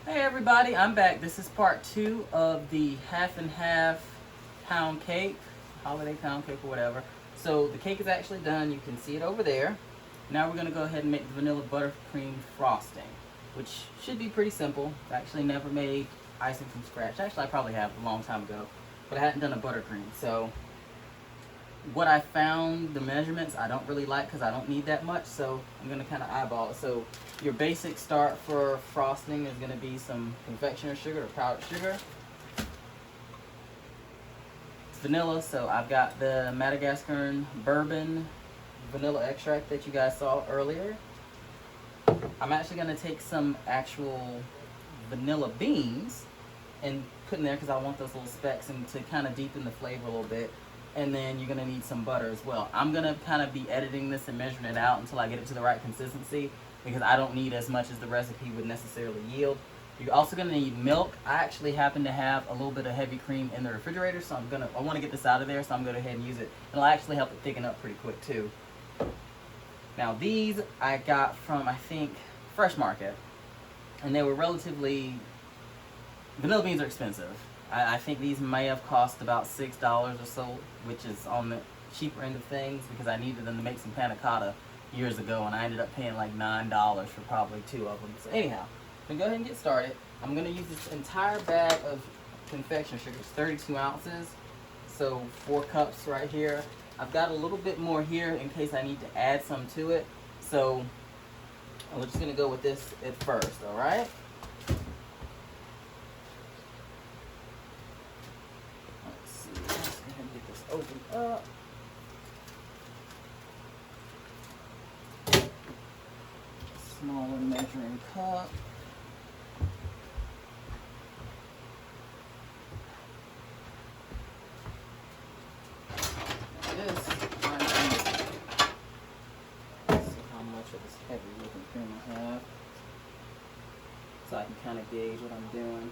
Hey everybody, I'm back. This is part 2 of the half and half pound cake, holiday pound cake or whatever. So the cake is actually done. You can see it over there. Now we're going to go ahead and make the vanilla buttercream frosting, which should be pretty simple. I've actually never made icing from scratch. Actually, I probably have a long time ago, but I hadn't done a buttercream. So what I found, the measurements, I don't really like because I don't need that much, so I'm going to kind of eyeball it. So your basic start for frosting is going to be some confectioner sugar or powdered sugar. It's vanilla, so I've got the Madagascar bourbon vanilla extract that you guys saw earlier. I'm actually going to take some actual vanilla beans and put in there because I want those little specks and to kind of deepen the flavor a little bit. And then you're going to need some butter as well. I'm going to kind of be editing this and measuring it out until I get it to the right consistency because I don't need as much as the recipe would necessarily yield. You're also going to need milk. I actually happen to have a little bit of heavy cream in the refrigerator, so I want to get this out of there, so I'm going to go ahead and use it. It'll actually help it thicken up pretty quick too. Now these I got from, I think, Fresh Market, and they were relatively, vanilla beans are expensive. I think these may have cost about $6 or so, which is on the cheaper end of things because I needed them to make some panna cotta years ago, and I ended up paying like $9 for probably 2 of them. So anyhow, I'm going to go ahead and get started. I'm going to use this entire bag of confectioner sugar. It's 32 ounces, so 4 cups right here. I've got a little bit more here in case I need to add some to it. So we're just going to go with this at first, all right? Open up. Smaller measuring cup. This, see how much of this heavy whipping cream I have, so I can kind of gauge what I'm doing.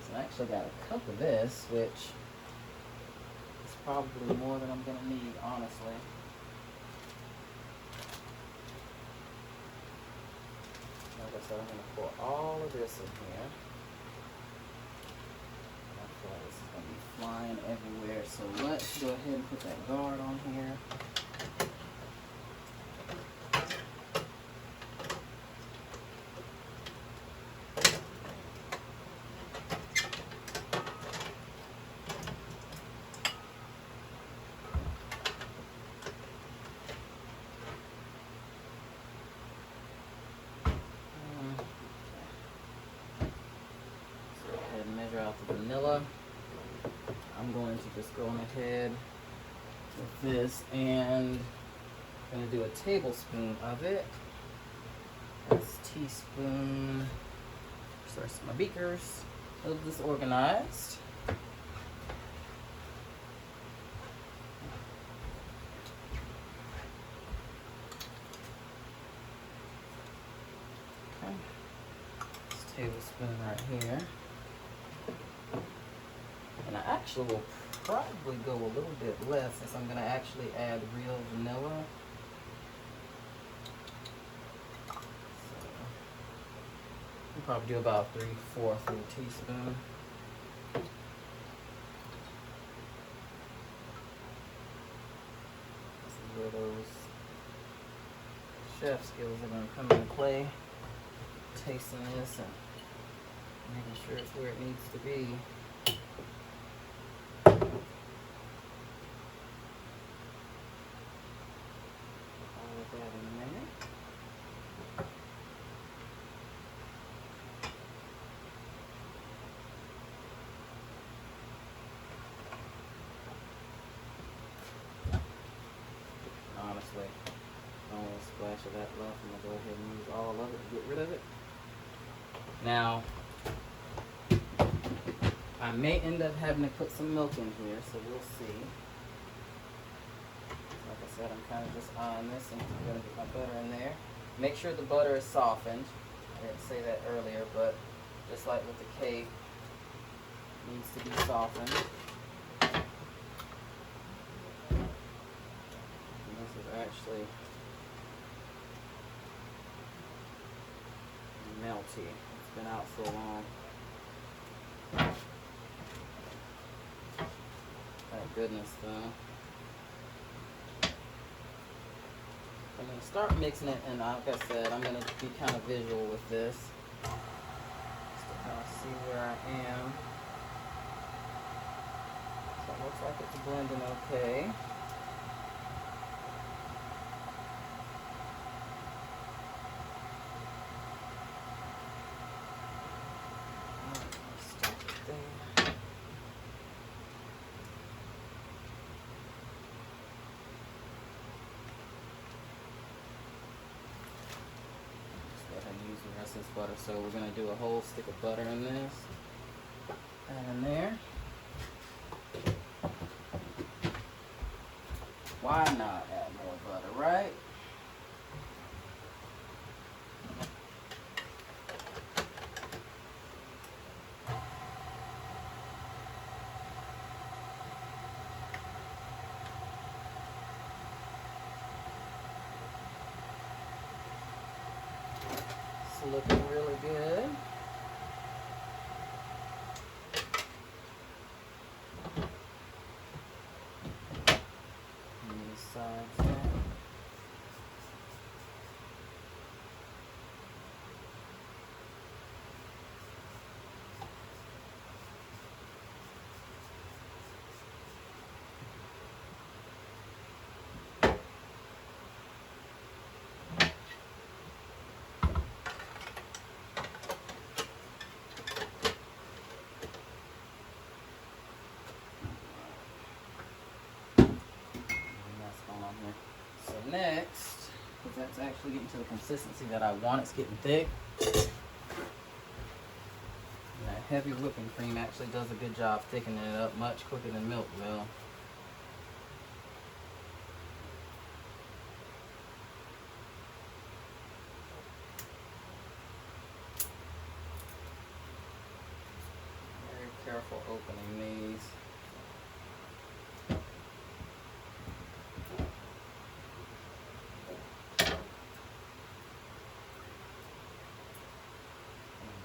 So I actually got a cup of this, which probably more than I'm going to need, honestly. Like I said, I'm going to pour all of this in here. I feel like this is going to be flying everywhere, so let's go ahead and put that guard on here. Measure out the vanilla. I'm going to just go on ahead with this and I'm going to do a tablespoon of it. That's a teaspoon. Sorry, my beakers a little disorganized. Okay. This tablespoon right here. And I actually will probably go a little bit less since I'm going to actually add real vanilla. So I'll probably do about 3/4 of a teaspoon. This is where those chef skills are going to come into play. Tasting this and making sure it's where it needs to be. Honestly, I don't want a splash of that left. I'm going to go ahead and use all of it to get rid of it. Now, I may end up having to put some milk in here, so we'll see. Like I said, I'm kind of just eyeing this and I'm going to get my butter in there. Make sure the butter is softened. I didn't say that earlier, but just like with the cake, it needs to be softened. This is actually melty. That's been out so long. Thank goodness, though. I'm going to start mixing it, and like I said, I'm going to be kind of visual with this. Just to kind of see where I am. So it looks like it's blending okay. This butter, so we're going to do a whole stick of butter in this and in there. Why not add more butter, right? It's looking really good. And these sides there. So next, because that's actually getting to the consistency that I want, it's getting thick. And that heavy whipping cream actually does a good job thickening it up much quicker than milk will. Very careful opening these.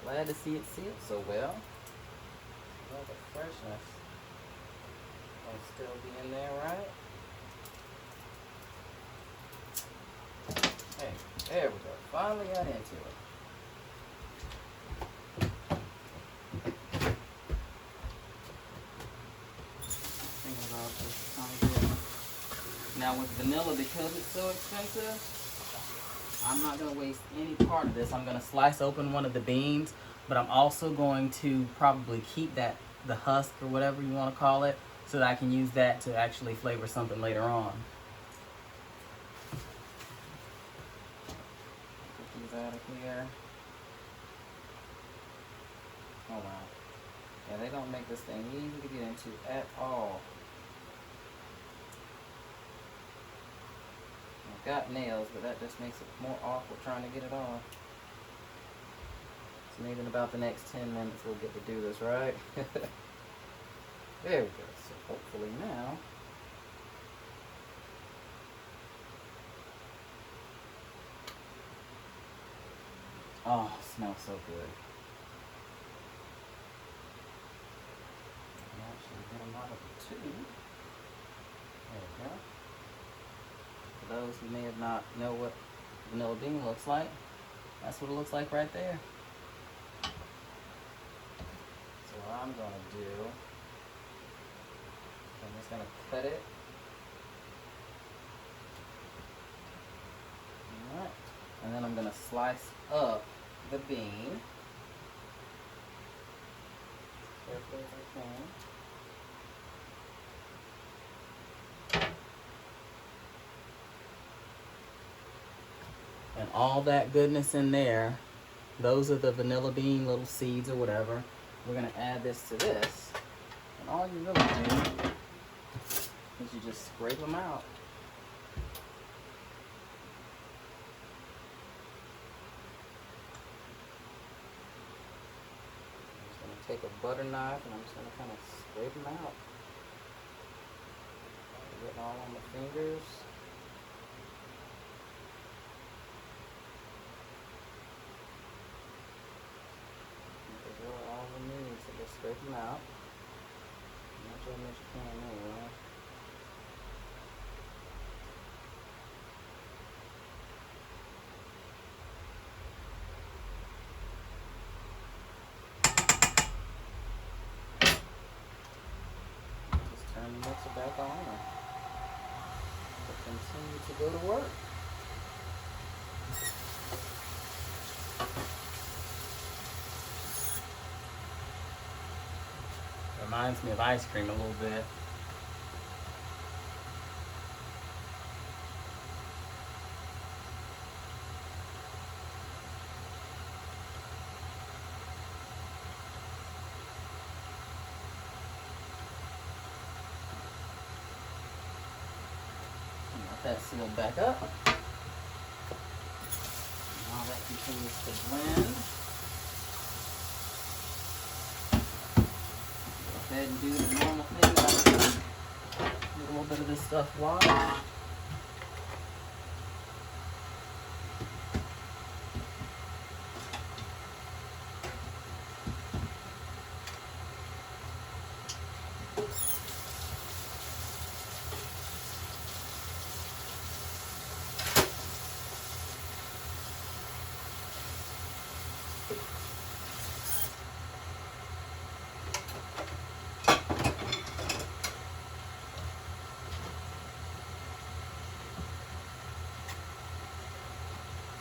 Glad to see it sealed so well. Well, the freshness will still be in there, right? Hey, there we go. Finally got into it. Thinking about this time. Now with vanilla, because it's so expensive, I'm not going to waste any part of this. I'm going to slice open one of the beans, but I'm also going to probably keep the husk or whatever you want to call it, so that I can use that to actually flavor something later on. Get these out of here. Oh wow. Yeah, they don't make this thing easy to get into at all. Got nails, but that just makes it more awkward trying to get it off. So maybe in about the next 10 minutes we'll get to do this, right? There we go. So hopefully now. Oh, smells so good. I'll actually get them out of the tube. There we go. For those who may have not know what vanilla bean looks like, that's what it looks like right there. So what I'm going to do, I'm just going to cut it. Alright. And then I'm going to slice up the bean. Carefully as I can. And all that goodness in there, those are the vanilla bean little seeds or whatever. We're going to add this to this. And all you really do is you just scrape them out. I'm just going to take a butter knife and I'm just going to kind of scrape them out. Get it all on the fingers. them out. Not sure how much you can anyway. Just turn the mixer back on and continue to go to work. Reminds me of ice cream a little bit. Let that seal back up. Now that continues to blend. Go ahead and do the normal thing. Get a little bit of this stuff washed.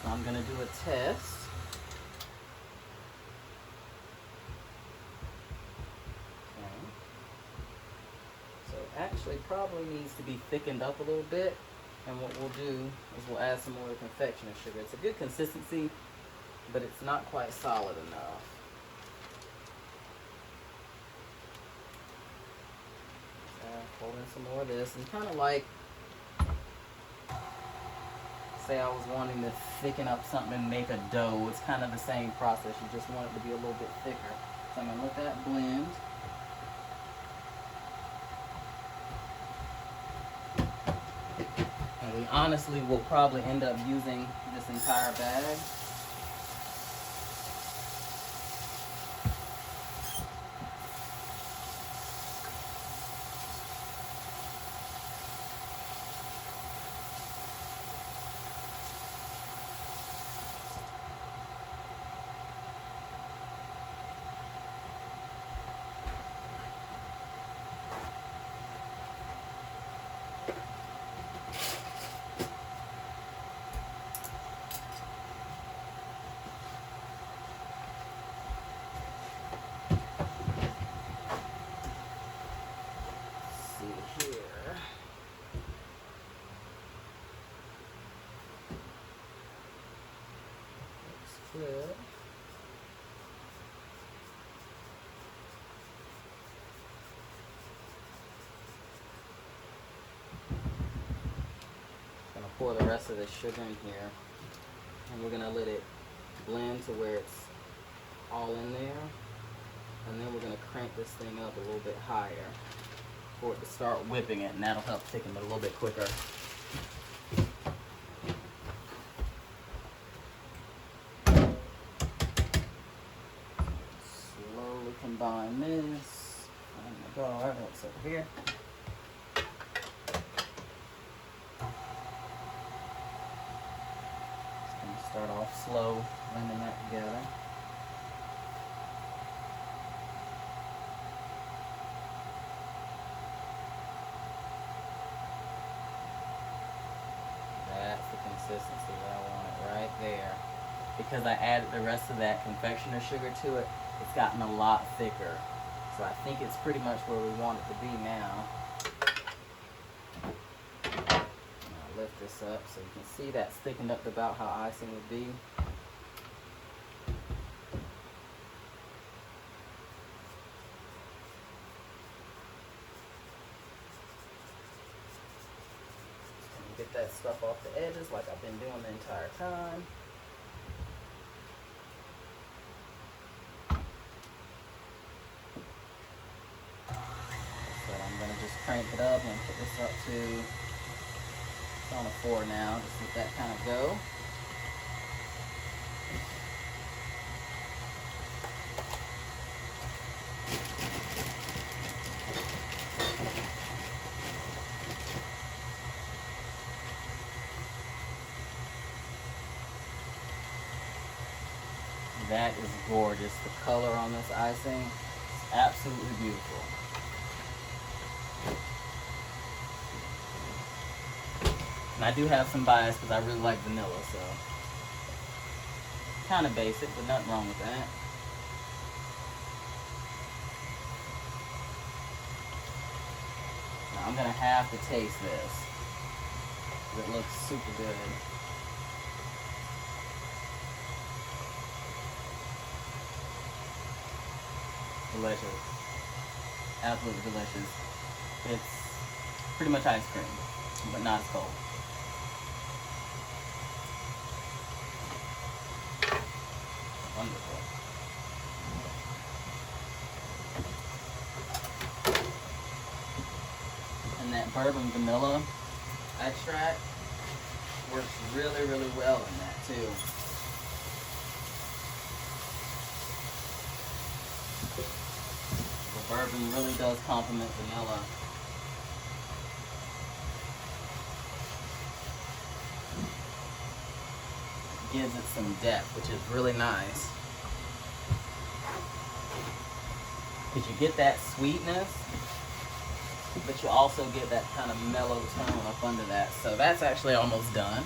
So I'm going to do a test. Okay. So it actually probably needs to be thickened up a little bit. And what we'll do is we'll add some more confectioner sugar. It's a good consistency, but it's not quite solid enough. Pour in some more of this, and kind of like, say I was wanting to thicken up something and make a dough. It's kind of the same process. You just want it to be a little bit thicker. So I'm going to let that blend. And we honestly will probably end up using this entire bag. Good. Gonna pour the rest of the sugar in here, and we're gonna let it blend to where it's all in there, and then we're gonna crank this thing up a little bit higher for it to start whipping it, and that'll help thicken it a little bit quicker. Combine this. Oh my God, what's over here? Just gonna start off slow, blending that together. That's the consistency that I want it right there. Because I added the rest of that confectioner sugar to it, it's gotten a lot thicker. So I think it's pretty much where we want it to be now. I'll lift this up so you can see that's thickened up to about how icing would be. And get that stuff off the edges like I've been doing the entire time. Just crank it up and put this up to, it's on a 4 now, just let that kind of go. That is gorgeous. The color on this icing is absolutely beautiful. And I do have some bias because I really like vanilla, so kind of basic, but nothing wrong with that. Now I'm gonna have to taste this. It looks super good. Delicious. Absolutely delicious. It's pretty much ice cream, but not as cold. Wonderful. And that bourbon vanilla extract works really, really well in that too. The bourbon really does complement vanilla. Gives it some depth, which is really nice. Because you get that sweetness, but you also get that kind of mellow tone up under that. So that's actually almost done.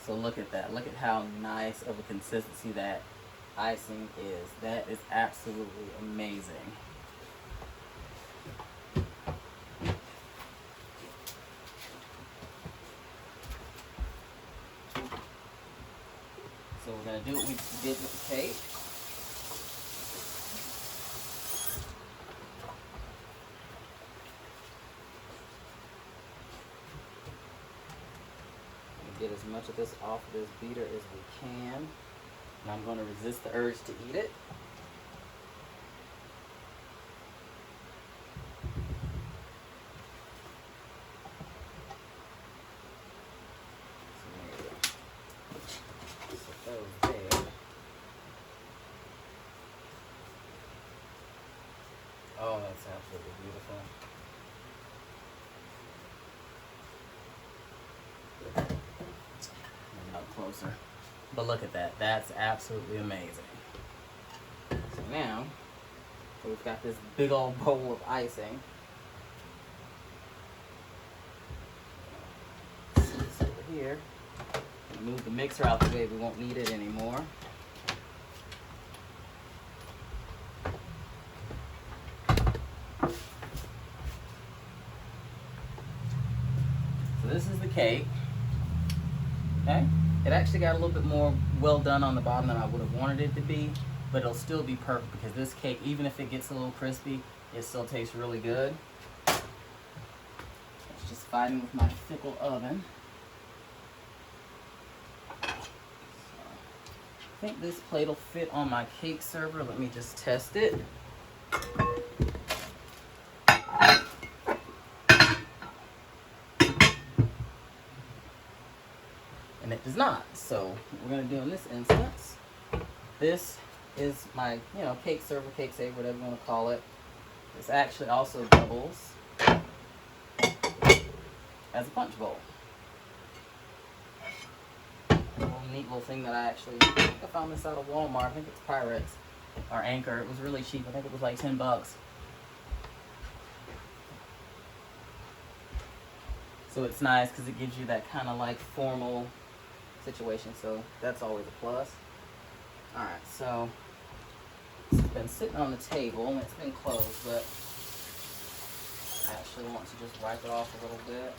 So look at that. Look at how nice of a consistency that icing is. That is absolutely amazing. So we're going to do what we did with the cake. Get as much of this off of this beater as we can. And I'm going to resist the urge to eat it. So those there. Oh, that's absolutely beautiful. Closer. But look at that. That's absolutely amazing. So now, we've got this big old bowl of icing. This over here. Move the mixer out the way. We won't need it anymore. So this is the cake. Okay? It actually got a little bit more well done on the bottom than I would have wanted it to be, but it'll still be perfect because this cake, even if it gets a little crispy, it still tastes really good. It's just fighting with my fickle oven. So, I think this plate will fit on my cake server. Let me just test it. And it does not. So what we're going to do in this instance, this is my, cake server, cake saver, whatever you want to call it. This actually also doubles as a punch bowl. A little neat little thing that I found this out of Walmart. I think it's Pyrex or Anchor. It was really cheap. I think it was like $10. So it's nice because it gives you that kind of like formal situation, so that's always a plus. Alright, so it's been sitting on the table and it's been closed, but I actually want to just wipe it off a little bit.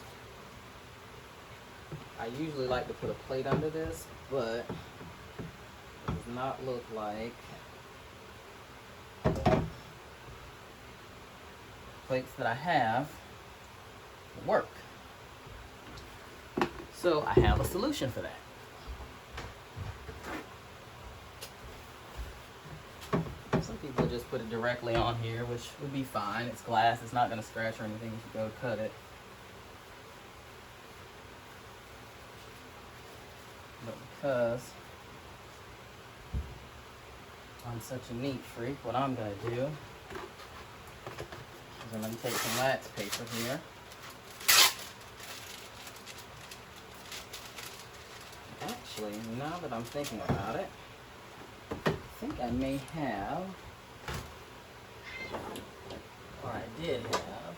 I usually like to put a plate under this, but it does not look like plates that I have will work. So I have a solution for that. Some people just put it directly on here, which would be fine. It's glass, it's not going to scratch or anything if you go cut it. But because I'm such a neat freak, what I'm gonna do is I'm gonna take some wax paper here. Actually, now that I'm thinking about it, I think I may have, or I did have,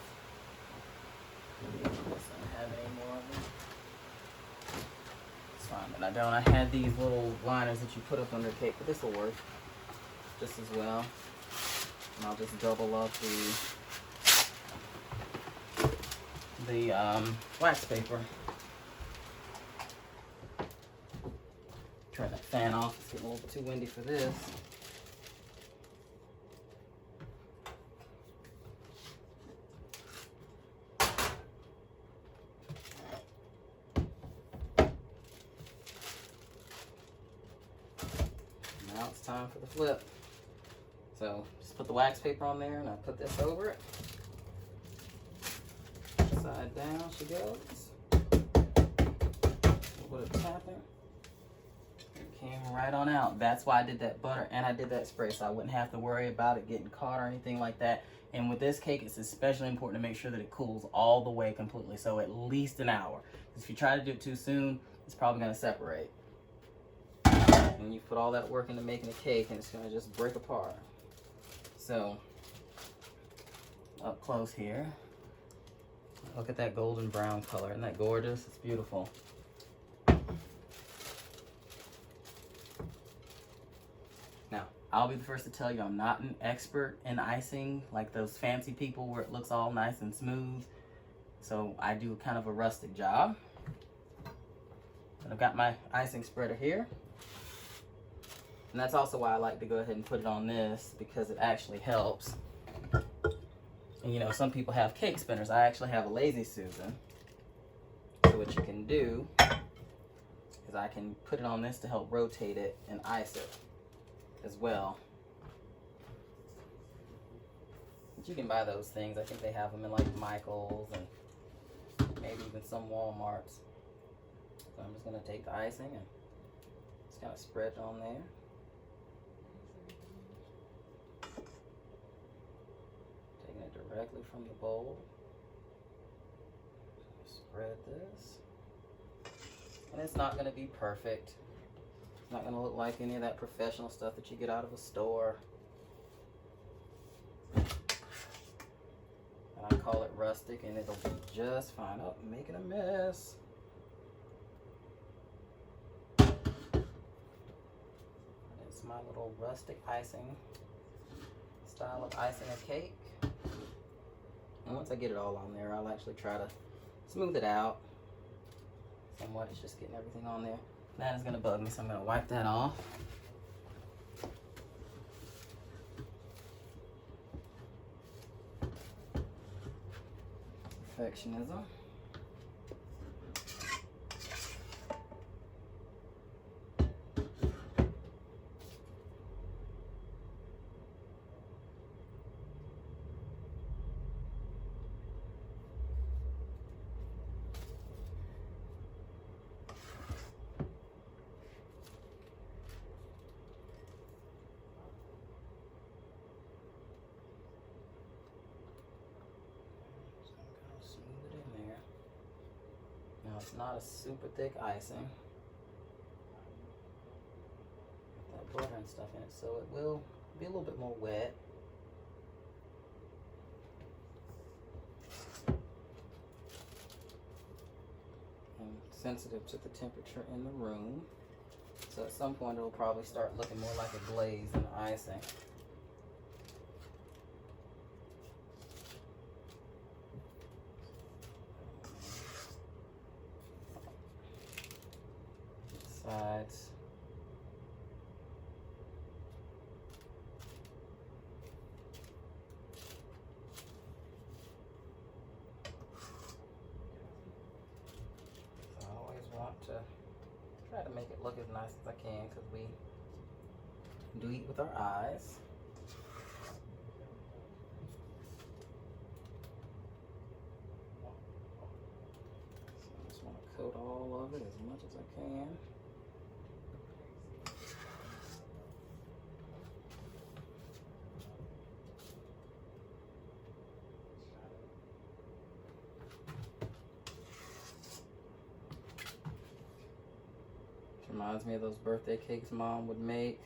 I don't have any more of them. It's fine, but I don't. I had these little liners that you put up under cake, but this will work just as well. And I'll just double up the wax paper. Turn that fan off. It's getting a little too windy for this. Now it's time for the flip. So just put the wax paper on there and I put this over it. Side down she goes. A little bit of tapping. It came right on out. That's why I did that butter and I did that spray, so I wouldn't have to worry about it getting caught or anything like that. And with this cake, it's especially important to make sure that it cools all the way completely, so at least an hour. Because if you try to do it too soon, it's probably going to separate. And you put all that work into making a cake and it's going to just break apart. So, up close here. Look at that golden brown color. Isn't that gorgeous? It's beautiful. Now, I'll be the first to tell you I'm not an expert in icing like those fancy people where it looks all nice and smooth. So I do kind of a rustic job. And I've got my icing spreader here. And that's also why I like to go ahead and put it on this, because it actually helps. And you know, some people have cake spinners. I actually have a Lazy Susan. So what you can do is I can put it on this to help rotate it and ice it as well. But you can buy those things. I think they have them in like Michael's and maybe even some Walmarts. So I'm just going to take the icing and just kind of spread it on there. Directly from the bowl. Spread this. And it's not going to be perfect. It's not going to look like any of that professional stuff that you get out of a store. And I call it rustic and it'll be just fine. Oh, I'm making a mess. It's my little rustic icing style of icing a cake. And once I get it all on there, I'll actually try to smooth it out somewhat. It's just getting everything on there. That is going to bug me, so I'm going to wipe that off. Perfectionism. Now it's not a super thick icing. Got that butter and stuff in it, so it will be a little bit more wet. And sensitive to the temperature in the room. So at some point it'll probably start looking more like a glaze than icing. Sides. So I always want to try to make it look as nice as I can, because we do eat with our eyes. So I just want to coat all of it as much as I can. Reminds me of those birthday cakes Mom would make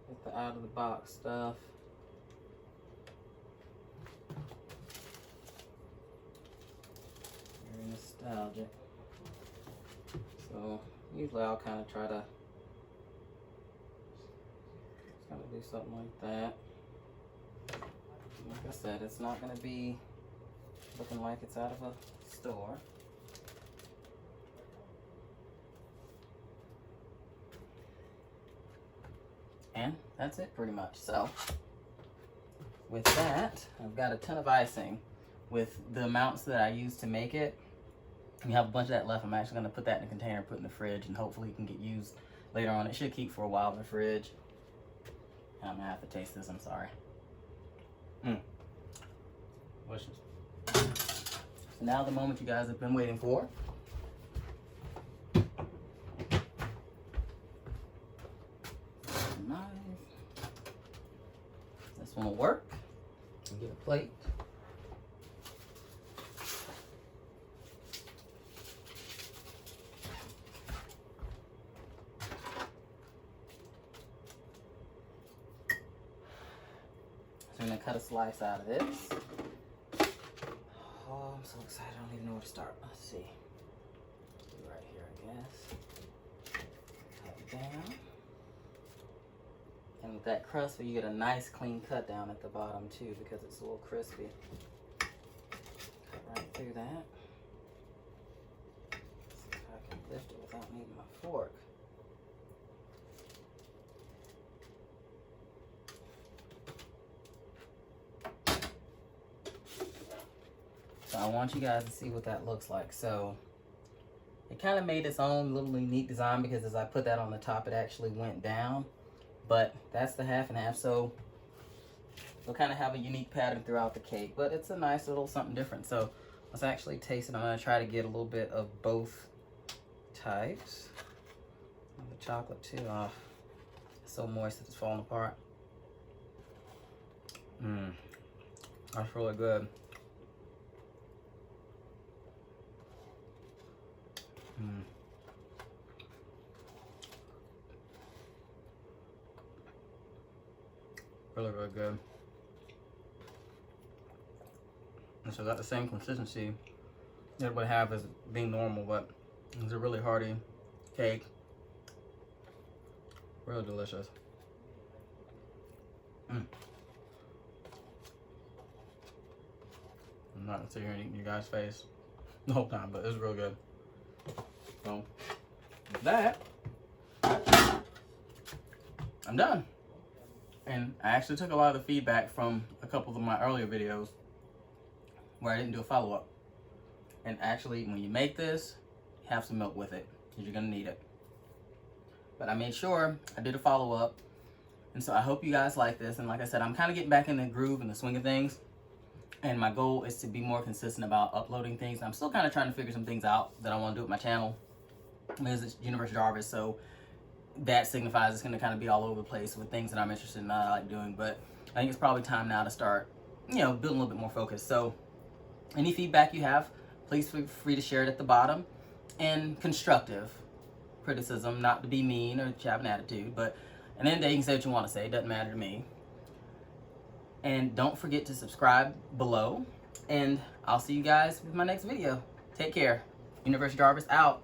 with the out of the box stuff. Very nostalgic. So usually I'll kind of try to do something like that. Like I said, it's not going to be looking like it's out of a store. And that's it pretty much. So with that, I've got a ton of icing with the amounts that I used to make it. We have a bunch of that left. I'm actually going to put that in a container, put in the fridge, and hopefully it can get used later on. It should keep for a while in the fridge. I'm going to have to taste this, I'm sorry. Delicious. So now the moment you guys have been waiting for. Nice. This one will work. Get a plate. So I'm going to cut a slice out of this. Oh, I'm so excited. I don't even know where to start. Let's see. Right here, I guess. Cut it down. And with that crust, you get a nice clean cut down at the bottom too, because it's a little crispy. Cut right through that. See if I can lift it without needing my fork. So I want you guys to see what that looks like. So it kind of made its own little unique design, because as I put that on the top, it actually went down. But that's the half and half, so it'll kind of have a unique pattern throughout the cake. But it's a nice little something different. So let's actually taste it. I'm going to try to get a little bit of both types. The chocolate too. Oh, it's so moist that it's falling apart. That's really good. Really, really good. And so got the same consistency that it would have as being normal, but it's a really hearty cake. Really delicious. I'm not sitting here and eating your guys' face the whole time, but it's real good. So with that, I'm done. And I actually took a lot of the feedback from a couple of my earlier videos where I didn't do a follow-up. And actually, when you make this, have some milk with it, because you're going to need it. But I made sure I did a follow-up. And so I hope you guys like this. And like I said, I'm kind of getting back in the groove and the swing of things. And my goal is to be more consistent about uploading things. I'm still kind of trying to figure some things out that I want to do with my channel. It's Universe Jarvis, so that signifies it's going to kind of be all over the place with things that I'm interested in, that I like doing. But I think it's probably time now to start, building a little bit more focus. So any feedback you have, please feel free to share it at the bottom. And constructive criticism, not to be mean or to have an attitude, but at the end of the day, you can say what you want to say. It doesn't matter to me. And don't forget to subscribe below. And I'll see you guys with my next video. Take care. Universe Jarvis out.